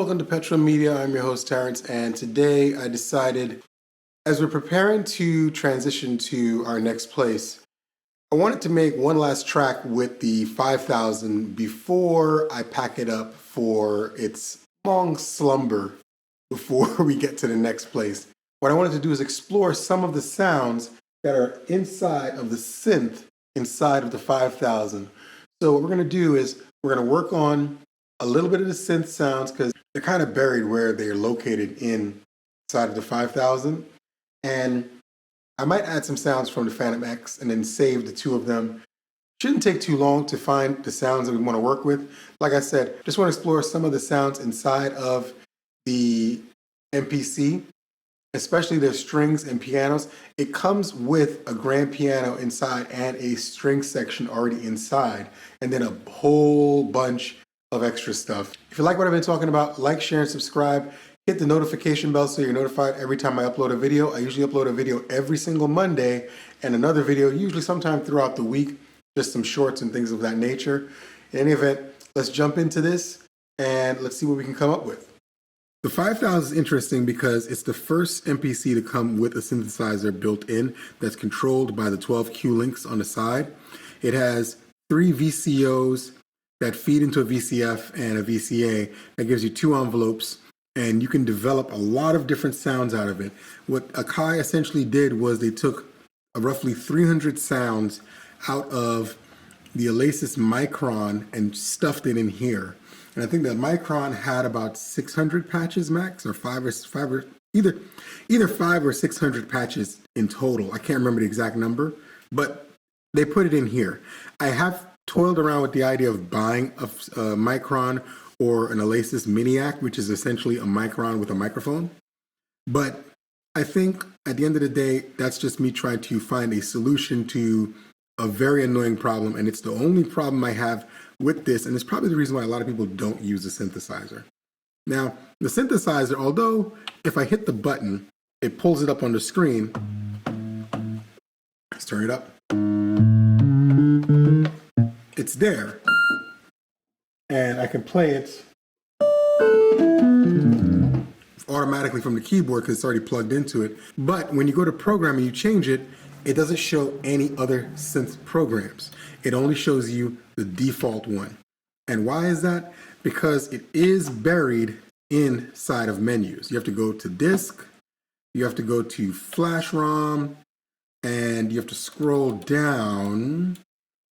welcome to Petrol Media. I'm your host Terrence, and today I decided, as we're preparing to transition to our next place, I wanted to make one last track with the 5000 before I pack it up for its long slumber before we get to the next place. What I wanted to do is explore some of the sounds that are inside of the synth inside of the 5000. So what we're going to do is we're going to work on a little bit of the synth sounds because they're kind of buried where they're located inside of the 5000. And I might add some sounds from the Phantom X and then save the two of them. Shouldn't take too long to find the sounds that we want to work with. Like I said, just want to explore some of the sounds inside of the MPC, especially their strings and pianos. It comes with a grand piano inside and a string section already inside, and then a whole bunch of extra stuff. If you like what I've been talking about, like, share, and subscribe. Hit the notification bell so you're notified every time I upload a video. I usually upload a video every single Monday and another video usually sometime throughout the week, just some shorts and things of that nature. In any event, let's jump into this and let's see what we can come up with. The 5000 is interesting because it's the first MPC to come with a synthesizer built in that's controlled by the 12 Q links on the side. It has 3 VCOs that feed into a VCF and a VCA that gives you 2 envelopes, and you can develop a lot of different sounds out of it. What Akai essentially did was they took roughly 300 sounds out of the Alesis Micron and stuffed it in here. And I think that Micron had about 600 patches max, or either 5 or 600 patches in total. I can't remember the exact number, but they put it in here. I have toiled around with the idea of buying a Micron or an Alesis Miniac, which is essentially a Micron with a microphone. But I think at the end of the day, that's just me trying to find a solution to a very annoying problem. And it's the only problem I have with this. And it's probably the reason why a lot of people don't use a synthesizer. Now, the synthesizer, although if I hit the button, it pulls it up on the screen. Let's turn it up. It's there, and I can play it automatically from the keyboard because it's already plugged into it. But when you go to program and you change it, it doesn't show any other synth programs. It only shows you the default one. And why is that? Because it is buried inside of menus. You have to go to disk, you have to go to flash ROM, and you have to scroll down,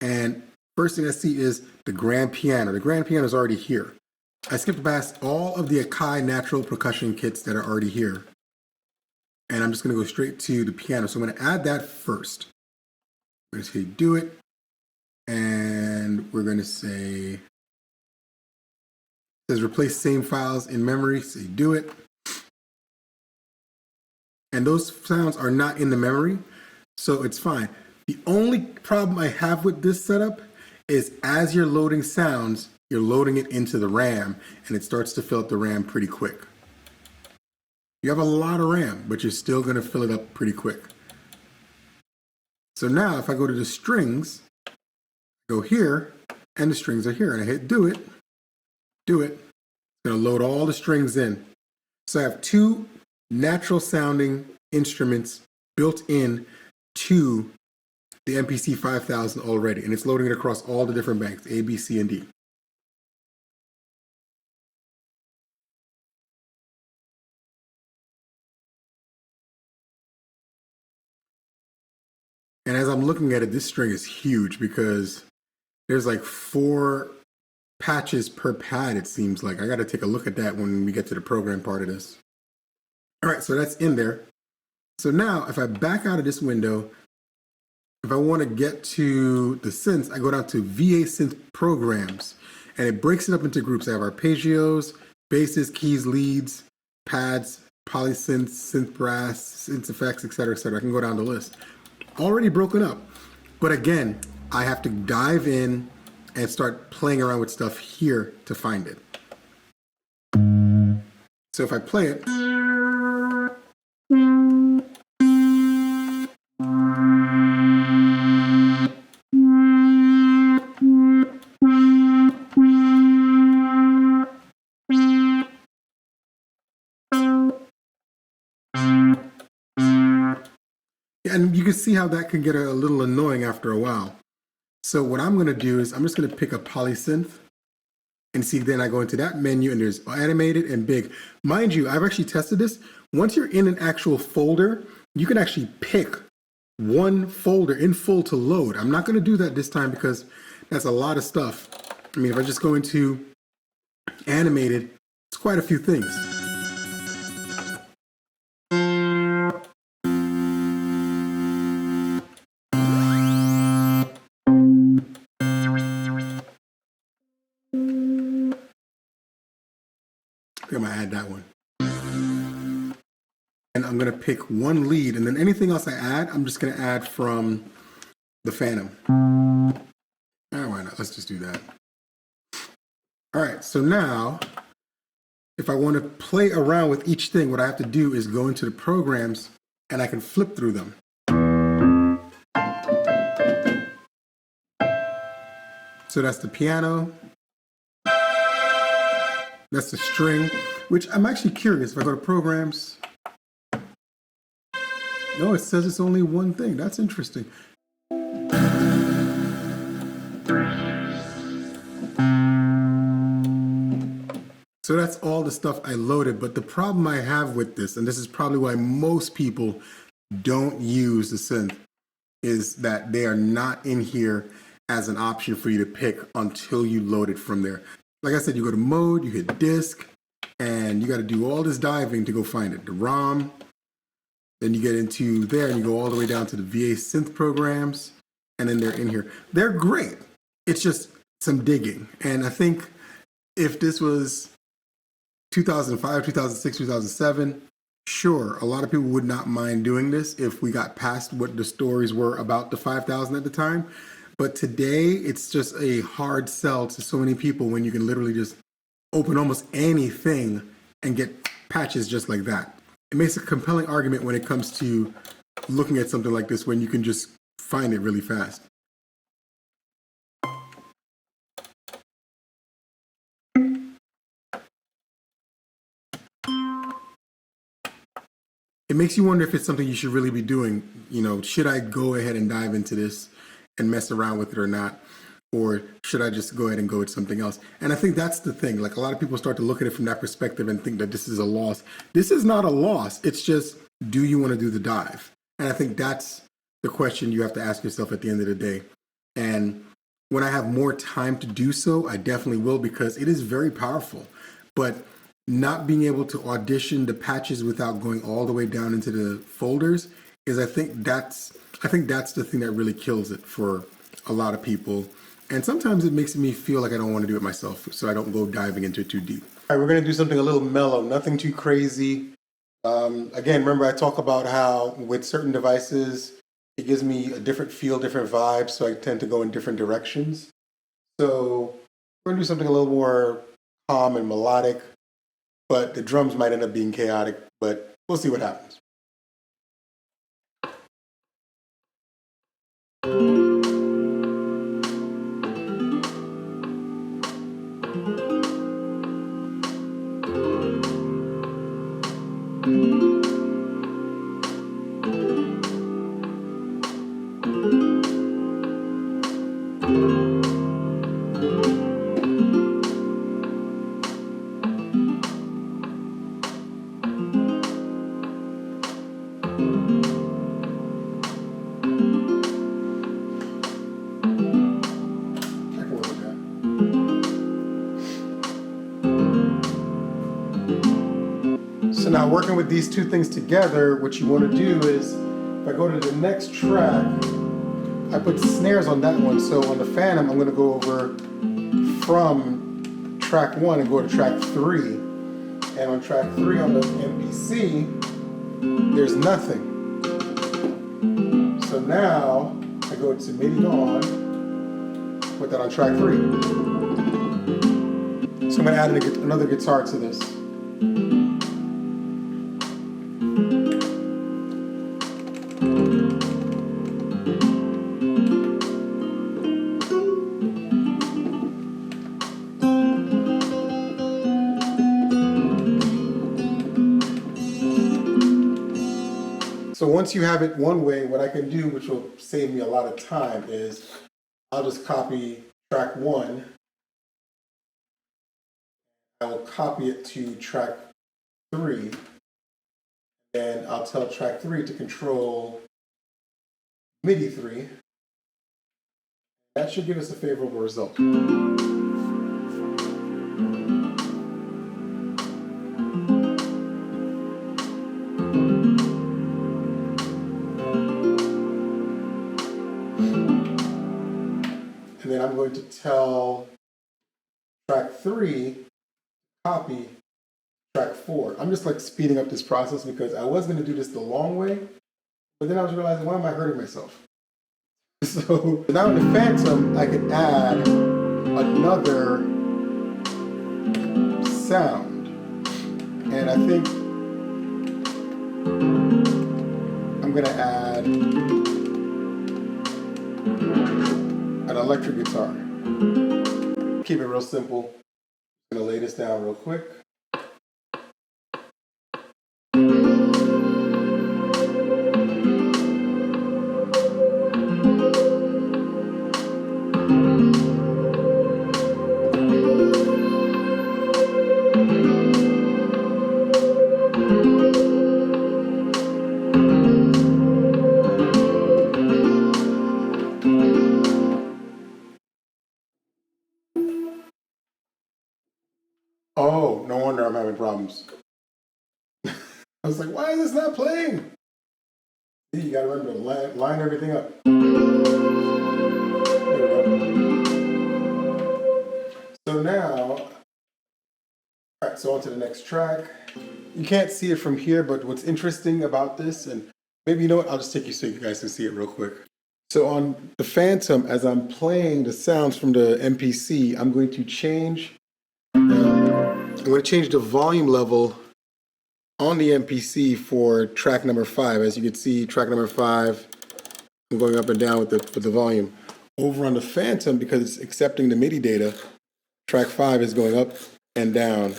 and first thing I see is the grand piano. The grand piano is already here. I skipped past all of the Akai natural percussion kits that are already here. And I'm just going to go straight to the piano. So I'm going to add that first. I'm going to say do it. And we're going to say, it says replace same files in memory. Say do it. And those sounds are not in the memory, so it's fine. The only problem I have with this setup is as you're loading sounds, you're loading it into the RAM, and it starts to fill up the RAM pretty quick. You have a lot of RAM, but you're still going to fill it up pretty quick. So now if I go to the strings, go here, and the strings are here, and I hit do it, it's going to load all the strings in. So I have 2 natural sounding instruments built in to the MPC 5000 already, and it's loading it across all the different banks, A, B, C, and D. And as I'm looking at it, this string is huge because there's like 4 patches per pad, it seems like. I got to take a look at that when we get to the program part of this. All right, so that's in there. So now if I back out of this window, if I want to get to the synths, I go down to VA Synth Programs, and it breaks it up into groups. I have arpeggios, basses, keys, leads, pads, polysynths, synth brass, synth effects, etc., etc. I can go down the list. Already broken up. But again, I have to dive in and start playing around with stuff here to find it. So if I play it, And you can see how that can get a little annoying after a while. So what I'm going to do is I'm just going to pick a polysynth and see, then I go into that menu and there's animated and big. Mind you, I've actually tested this. Once you're in an actual folder, you can actually pick one folder in full to load. I'm not going to do that this time because that's a lot of stuff. I mean, if I just go into animated, it's quite a few things. I think I'm gonna add that one. And I'm gonna pick one lead, and then anything else I add, I'm just gonna add from the Phantom. Why not? Let's just do that. All right, so now, if I want to play around with each thing, what I have to do is go into the programs, and I can flip through them. So that's the piano. That's the string, which I'm actually curious. If I go to programs, no, it says it's only one thing. That's interesting. So that's all the stuff I loaded. But the problem I have with this, and this is probably why most people don't use the synth, is that they are not in here as an option for you to pick until you load it from there. Like I said, you go to mode, you hit disk, and you got to do all this diving to go find it. The ROM, then you get into there and you go all the way down to the VA synth programs, and then they're in here. They're great. It's just some digging. And I think if this was 2005, 2006, 2007, sure, a lot of people would not mind doing this if we got past what the stories were about the 5000 at the time. But today, it's just a hard sell to so many people when you can literally just open almost anything and get patches just like that. It makes a compelling argument when it comes to looking at something like this when you can just find it really fast. It makes you wonder if it's something you should really be doing. You know, should I go ahead and dive into this and mess around with it or not? Or should I just go ahead and go with something else? And I think that's the thing. Like, a lot of people start to look at it from that perspective and think that this is a loss. This is not a loss. It's just, do you want to do the dive? And I think that's the question you have to ask yourself at the end of the day. And when I have more time to do so, I definitely will, because it is very powerful. But not being able to audition the patches without going all the way down into the folders is, I think that's the thing that really kills it for a lot of people. And sometimes it makes me feel like I don't want to do it myself, so I don't go diving into it too deep. All right, we're going to do something a little mellow, nothing too crazy. Again, remember I talk about how with certain devices, it gives me a different feel, different vibe, so I tend to go in different directions. So we're going to do something a little more calm and melodic, but the drums might end up being chaotic, but we'll see what happens. So now, working with these two things together, what you want to do is, if I go to the next track, I put snares on that one. So on the Phantom, I'm going to go over from track 1 and go to track 3. And on track 3 on the MPC, there's nothing. So now I go to MIDI on, put that on track 3. So I'm going to add another guitar to this. So once you have it one way, what I can do, which will save me a lot of time, is I'll just copy track 1. I will copy it to track 3, and I'll tell track 3 to control MIDI 3. That should give us a favorable result. And then I'm going to tell track 3 copy track 4. I'm just like speeding up this process because I was going to do this the long way, but then I was realizing, why am I hurting myself? So now in the Phantom, I can add another sound. And I think I'm going to add an electric guitar. Keep it real simple. I'm going to lay this down real quick. Oh, no wonder I'm having problems. I was like, why is this not playing? See, you gotta remember to line everything up. There we go. So now, all right, so on to the next track. You can't see it from here, but what's interesting about this, and maybe you know what, I'll just take you so you guys can see it real quick. So on the Phantom, as I'm playing the sounds from the MPC, I'm going to change the volume level on the MPC for track number 5. As you can see, track number 5, I'm going up and down with the volume. Over on the Phantom, because it's accepting the MIDI data, track 5 is going up and down.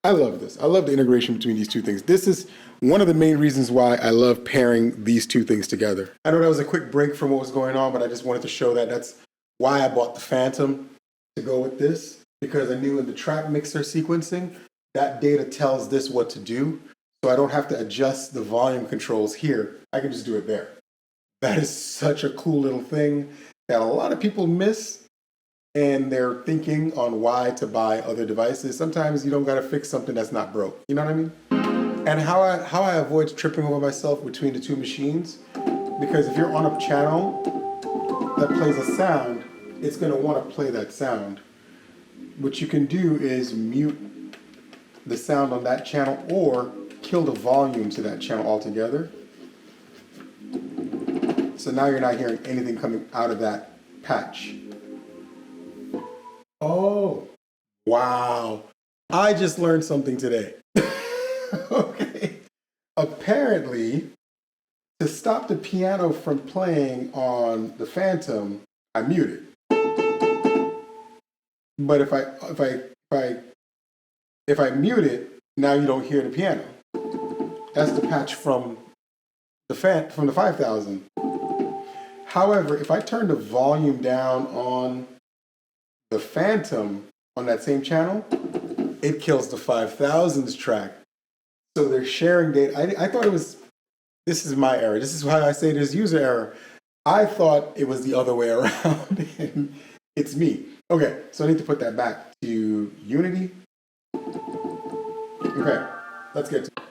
I love this. I love the integration between these two things. This is one of the main reasons why I love pairing these two things together. I know that was a quick break from what was going on, but I just wanted to show that that's why I bought the Phantom to go with this. Because I knew in the track mixer sequencing, that data tells this what to do. So I don't have to adjust the volume controls here. I can just do it there. That is such a cool little thing that a lot of people miss, and they're thinking on why to buy other devices. Sometimes you don't got to fix something that's not broke. You know what I mean? And how I avoid tripping over myself between the two machines, because if you're on a channel that plays a sound, it's going to want to play that sound. What you can do is mute the sound on that channel or kill the volume to that channel altogether. So now you're not hearing anything coming out of that patch. Oh, wow. I just learned something today. Okay. Apparently, to stop the piano from playing on the Phantom, I mute it. But if I mute it, now you don't hear the piano. That's the patch from the 5000. However, if I turn the volume down on the Phantom on that same channel, it kills the 5000's track. So they're sharing data. I thought it was, this is my error. This is why I say there's user error. I thought it was the other way around, and it's me. Okay, so I need to put that back to Unity. Okay, let's get to it.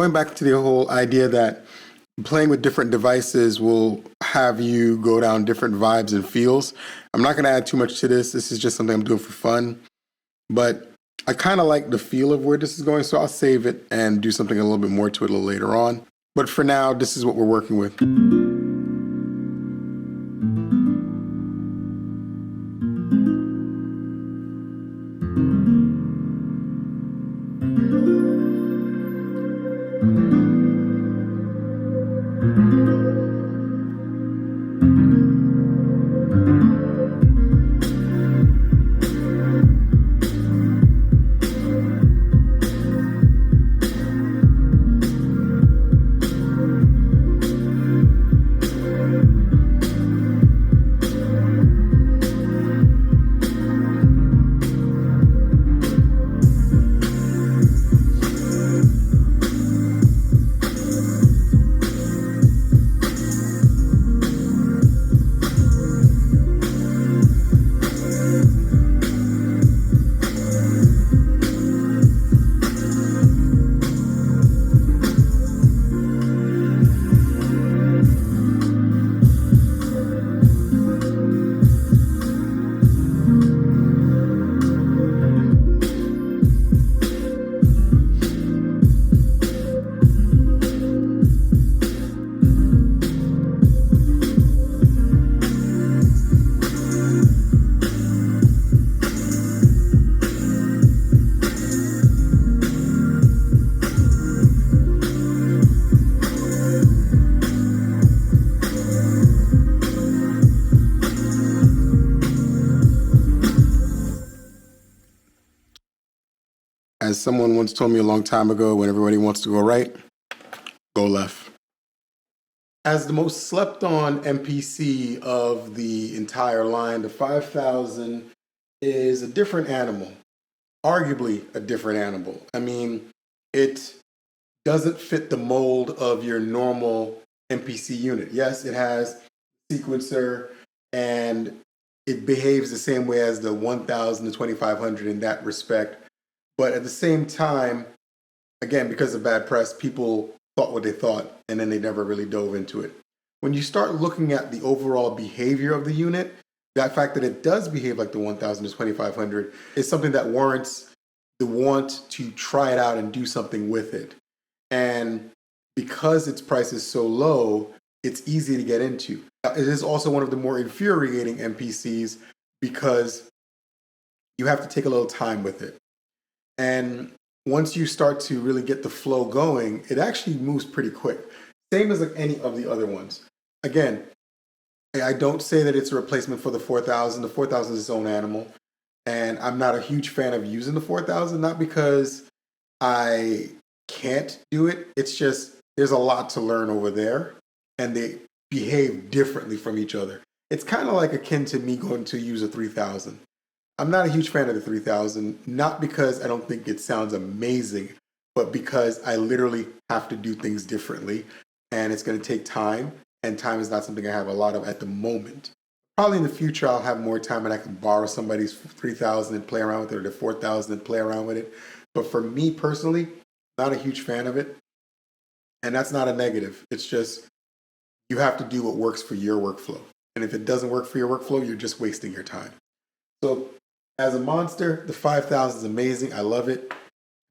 Going back to the whole idea that playing with different devices will have you go down different vibes and feels. I'm not going to add too much to this. This is just something I'm doing for fun. But I kind of like the feel of where this is going, so I'll save it and do something a little bit more to it a little later on. But for now, this is what we're working with. As someone once told me a long time ago, when everybody wants to go right, go left. As the most slept on MPC of the entire line, the 5000 is a different animal, arguably a different animal. I mean, it doesn't fit the mold of your normal MPC unit. Yes, it has sequencer and it behaves the same way as the 1000 to 2500 in that respect. But at the same time, again, because of bad press, people thought what they thought, and then they never really dove into it. When you start looking at the overall behavior of the unit, that fact that it does behave like the 1000 to 2500 is something that warrants the want to try it out and do something with it. And because its price is so low, it's easy to get into. It is also one of the more infuriating MPCs because you have to take a little time with it. And once you start to really get the flow going, it actually moves pretty quick. Same as like any of the other ones. Again, I don't say that it's a replacement for the 4000. The 4000 is its own animal. And I'm not a huge fan of using the 4000, not because I can't do it. It's just there's a lot to learn over there, and they behave differently from each other. It's kind of like akin to me going to use a 3000. I'm not a huge fan of the 3000, not because I don't think it sounds amazing, but because I literally have to do things differently, and it's going to take time, and time is not something I have a lot of at the moment. Probably in the future, I'll have more time and I can borrow somebody's 3000 and play around with it, or the 4000 and play around with it. But for me personally, not a huge fan of it, and that's not a negative. It's just you have to do what works for your workflow. And if it doesn't work for your workflow, you're just wasting your time. So as a monster, the 5000 is amazing. I love it.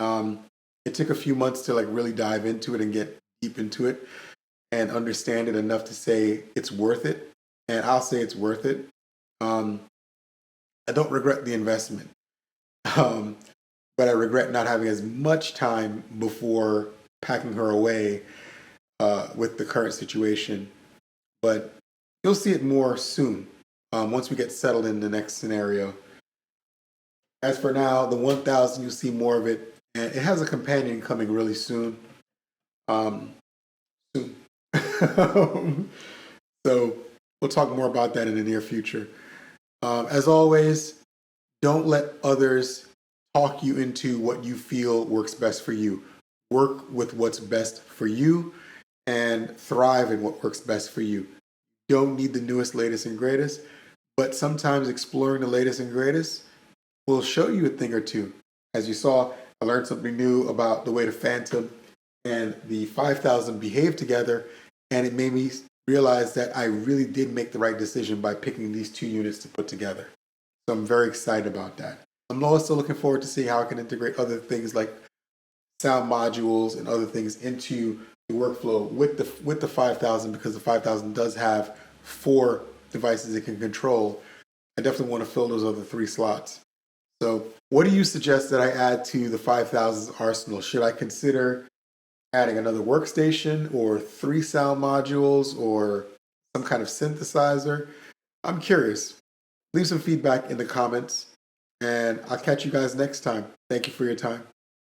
It took a few months to like really dive into it and get deep into it and understand it enough to say it's worth it. And I'll say it's worth it. I don't regret the investment, but I regret not having as much time before packing her away with the current situation. But you'll see it more soon once we get settled in the next scenario. As for now, the 1000, you'll see more of it. And it has a companion coming really soon. Soon. So we'll talk more about that in the near future. As always, don't let others talk you into what you feel works best for you. Work with what's best for you and thrive in what works best for you. You don't need the newest, latest, and greatest, but sometimes exploring the latest and greatest will show you a thing or two. As you saw, I learned something new about the way the Phantom and the 5000 behave together, and it made me realized that I really did make the right decision by picking these two units to put together. So I'm very excited about that. I'm also looking forward to see how I can integrate other things like sound modules and other things into the workflow with the 5000, because the 5000 does have 4 devices it can control. I definitely want to fill those other 3 slots. So what do you suggest that I add to the 5000's arsenal? Should I consider adding another workstation or 3 sound modules or some kind of synthesizer? I'm curious. Leave some feedback in the comments, and I'll catch you guys next time. Thank you for your time.